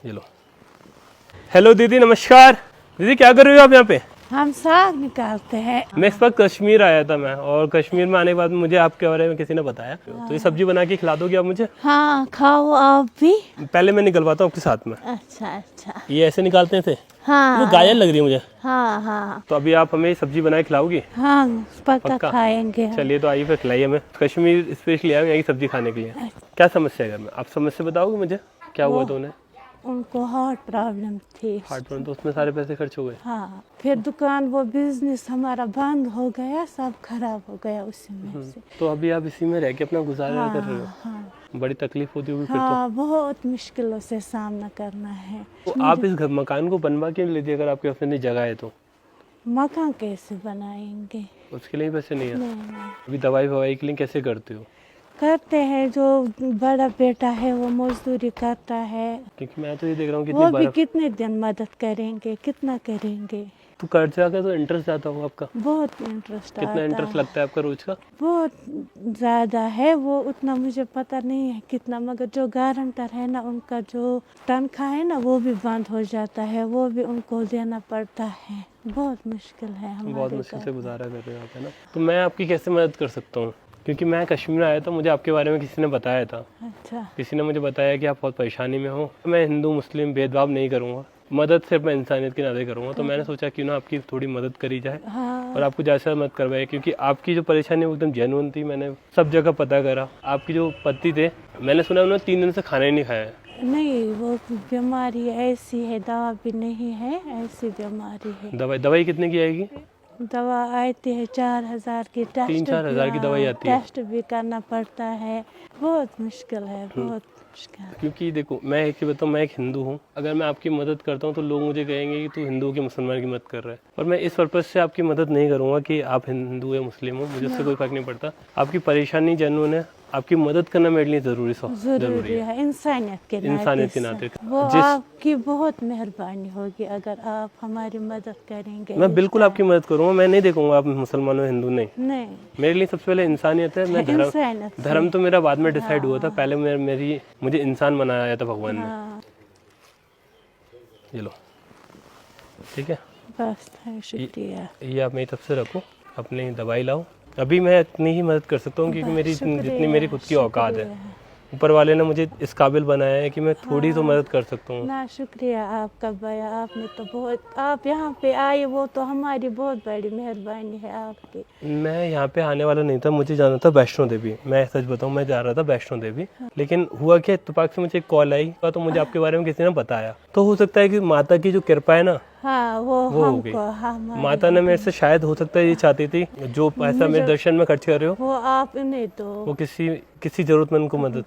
ये लो। हेलो दीदी, नमस्कार। दीदी क्या कर रही हो आप यहाँ पे? हम साग निकालते हैं। मैं इस वक्त कश्मीर आया था मैं, और कश्मीर में आने के बाद मुझे आपके बारे में किसी ने बताया, तो ये सब्जी बना के खिला दोगे आप मुझे? हाँ खाओ आप भी। पहले मैं निकलवाता हूँ आपके साथ में। अच्छा अच्छा। ये ऐसे निकालते थे? हाँ तो घायल लग रही है मुझे। हाँ हाँ तो अभी आप हमें सब्जी बना के खिलाओगी? हाँ पक्का पक्का? खाएंगे हम। चलिए तो आइए फिर खिलाइए हमें। कश्मीर स्पेशली आया हूँ यही सब्जी खाने के लिए। क्या समस्या है घर में? आप समस्या बताओगे मुझे, क्या हुआ तो उन्हें? उनको हार्ट प्रॉब्लम थी। हार्ट प्रॉब्लम, तो उसमें सारे पैसे खर्च हो गए। हाँ फिर दुकान वो बिजनेस हमारा बंद हो गया, सब खराब हो गया उसी में से। तो अभी आप इसी में रह के अपना गुजारा कर रहे हो? हाँ बड़ी तकलीफ होती होगी फिर तो। हाँ बहुत मुश्किलों से सामना करना है। तो आप इस घर मकान को बनवा के लीजिए, अगर आपके अपनी जगह है तो। मकान कैसे बनाएंगे? उसके लिए पैसे नहीं है? नहीं अभी दवाई ववाई के लिए कैसे करते हो? करते हैं, जो बड़ा बेटा है वो मजदूरी करता है। क्योंकि मैं तो ये देख रहा हूँ वो कितनी भी बार। कितने दिन मदद करेंगे, कितना करेंगे? तो कर्जा का तो इंटरेस्ट जाता होगा आपका? बहुत इंटरेस्ट कितना आता इंटरेस्ट है। लगता है आपका रोज का? बहुत ज़्यादा है, वो उतना मुझे पता नहीं है कितना, मगर जो गारंटर है ना उनका जो तनख्वाह है ना वो भी बंद हो जाता है, वो भी उनको देना पड़ता है। बहुत मुश्किल है हमारे बहुत मुश्किल घर से में। गुजारा कर रहे हो आप, है ना? तो मैं आपकी कैसे मदद कर सकता हूँ? क्योंकि मैं कश्मीर आया था, मुझे आपके बारे में किसी ने बताया था। अच्छा किसी ने मुझे बताया कि आप बहुत परेशानी में हो। मैं हिंदू मुस्लिम भेदभाव नहीं करूँगा, मदद सिर्फ मैं इंसानियत के नाते करूँगा। तो मैंने सोचा क्यों ना आपकी थोड़ी मदद करी जाए हाँ और आपको जैसा मदद करवाए, क्योंकि आपकी जो परेशानी वो एकदम जेन्युइन थी। मैंने सब जगह पता करा। आपकी जो पति थे, मैंने सुना उन्होंने 3 दिन से खाना ही नहीं खाया है। नहीं, वो बीमारी ऐसी है, दवा भी नहीं है, ऐसी बीमारी है। दवाई कितने की आएगी? दवा आती है 4,000 की। टेस्ट 3-4 हज़ार की दवाई आती है। टेस्ट भी करना पड़ता है, बहुत मुश्किल है, बहुत मुश्किल। क्योंकि देखो, मैं एक ही बताऊँ, मैं एक हिंदू हूँ। अगर मैं आपकी मदद करता हूँ तो लोग मुझे कहेंगे कि तू हिंदू की मुसलमान की मदद कर रहा है। और मैं इस पर्पज़ से आपकी मदद नहीं करूँगा कि आप हिंदू या मुस्लिम हो, मुझे उससे कोई फर्क नहीं पड़ता। आपकी परेशानी जेन्युइन है, आपकी मदद करना मेरे लिए जरूरी है। इंसानियत के इंसानियत के नाते। वो आपकी बहुत मेहरबानी होगी अगर आप हमारी मदद करेंगे। मैं बिल्कुल आपकी मदद करूँगा। मैं नहीं देखूंगा आप मुसलमान हो हिंदू नहीं। नहीं, मेरे लिए सबसे पहले इंसानियत है। मैं इंसानियत धर्म तो मेरा बाद में डिसाइड हुआ था। पहले मुझे इंसान बनाया था भगवान ने। हाँ ये लो, ठीक है। बस है, शुक्रिया। ये आप मेरी तरफ से रखो, अपनी दवाई लाओ। अभी मैं इतनी ही मदद कर सकता हूँ क्योंकि मेरी जितनी मेरी खुद की औकात है। ऊपर वाले ने मुझे इस काबिल बनाया है कि मैं थोड़ी तो मदद कर सकता हूँ। ना शुक्रिया आपका भैया, आपने तो बहुत, आप यहाँ पे आए वो तो हमारी बहुत बड़ी मेहरबानी है आपकी। मैं यहाँ पे आने वाला नहीं था, मुझे जाना था वैष्णो देवी। मैं सच बताऊँ, मैं जा रहा था वैष्णो देवी। लेकिन हुआ क्या, इत्तेफाक से मुझे एक कॉल आई तो मुझे आपके बारे में किसी ने बताया। तो हो सकता है कि माता की जो कृपा है ना, हाँ वो हो गई। माता ने मेरे से, शायद हो सकता है ये चाहती थी, जो पैसा मेरे दर्शन में खर्च कर रहे हो वो आप इन्हें दो, वो किसी जरूरतमंद को मदद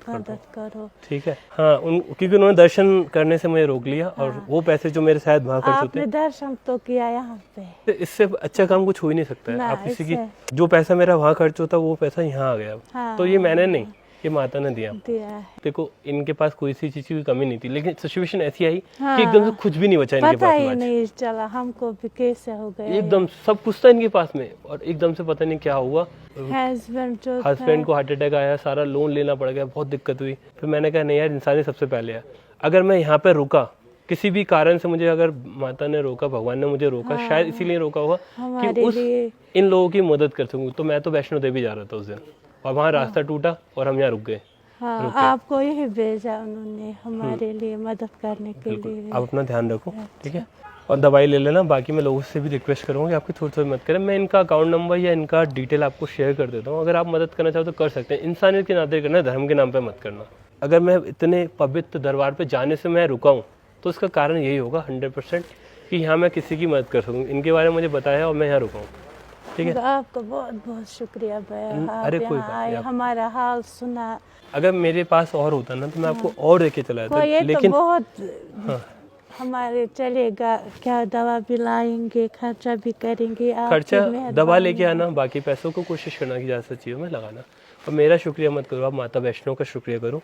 करो। ठीक है। हाँ, क्योंकि उन्होंने दर्शन करने से मुझे रोक लिया। और वो पैसे जो मेरे शायद वहाँ खर्च होते आपने दर्शन तो किया यहाँ पे, तो इससे अच्छा काम कुछ हो ही नहीं सकता है। ना, आप किसी की, जो पैसा मेरा वहाँ खर्च होता वो पैसा यहाँ आ गया। हाँ, तो ये मैंने नहीं, ये माता ने दिया। है। देखो, इनके पास कोई सी चीज की कमी नहीं थी, लेकिन सिचुएशन ऐसी आई कि एकदम से कुछ भी नहीं बचा इनके पता पास ही में आज। नहीं चला हमको भी कैसे हो गया। एकदम सब कुछ था इनके पास में, और एकदम से पता नहीं क्या हुआ। हस्बैंड को हार्ट अटैक आया, सारा लोन लेना पड़ गया, बहुत दिक्कत हुई। फिर मैंने कहा नहीं यार, इंसानियत सबसे पहले है। अगर मैं यहाँ पे रुका किसी भी कारण से, मुझे अगर माता ने रोका, भगवान ने मुझे रोका, शायद इसीलिए रोका होगा कि इन लोगों की मदद कर सकूं। तो मैं तो वैष्णो देवी जा रहा था उस दिन, और वहाँ रास्ता टूटा और हम यहाँ रुक गए। हाँ, आपको यही भेजा उन्होंने हमारे लिए मदद करने के लिए। आप अपना ध्यान रखो, ठीक है, और दवाई ले लेना। बाकी मैं लोगों से भी रिक्वेस्ट करूँगा कि आपकी थोड़ी मदद करें। मैं इनका अकाउंट नंबर या इनका डिटेल आपको शेयर कर देता हूँ। अगर आप मदद करना चाहो तो कर सकते हैं। इंसानियत के नाते करना, धर्म के नाम पे मत करना। अगर मैं इतने पवित्र दरबार पे जाने से मैं रुका हूँ तो उसका कारण यही होगा 100% कि यहाँ मैं किसी की मदद कर सकूँ। इनके बारे में मुझे बताया और मैं यहाँ रुका हूँ, ठीक है। आपका बहुत बहुत शुक्रिया भैया, अरे कोई बात नहीं, हमारा हाल सुना। अगर मेरे पास और होता ना तो मैं आपको और देके चला जाता, लेकिन तो बहुत हमारे चलेगा, क्या दवा भी लाएंगे, खर्चा भी करेंगे। खर्चा दवा लेके आना, बाकी पैसों को कोशिश करना कि ज़्यादा चीज़ों में लगाना। और मेरा शुक्रिया मत करो, आप माता वैष्णो का शुक्रिया करो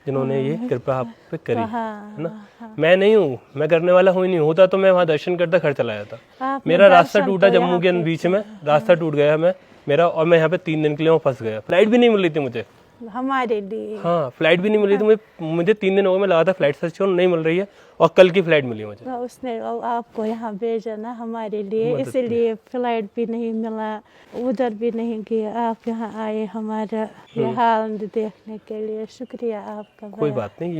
जिन्होंने ये कृपा आप पे करी, है ना। मैं नहीं हूँ, मैं करने वाला हूँ ही नहीं। होता तो मैं वहाँ दर्शन करता घर चला जाता। मेरा रास्ता टूटा जम्मू के बीच में, रास्ता टूट गया मेरा, और मैं यहाँ पे 3 दिन के लिए फंस गया। फ्लाइट भी नहीं मिल रही थी मुझे, हमारे लिए। हाँ, फ्लाइट भी नहीं मिली तो मुझे 3 दिन हो गए, मैं लगातार फ्लाइट सर्च करूँ, नहीं मिल रही है, और कल की फ्लाइट मिली मुझे। उसने आपको यहाँ भेजा ना हमारे लिए, इसीलिए फ्लाइट भी नहीं मिला, उधर भी नहीं गए, आप यहाँ आए हमारा ये हाल देखने के लिए। शुक्रिया आपका। कोई बात नहीं।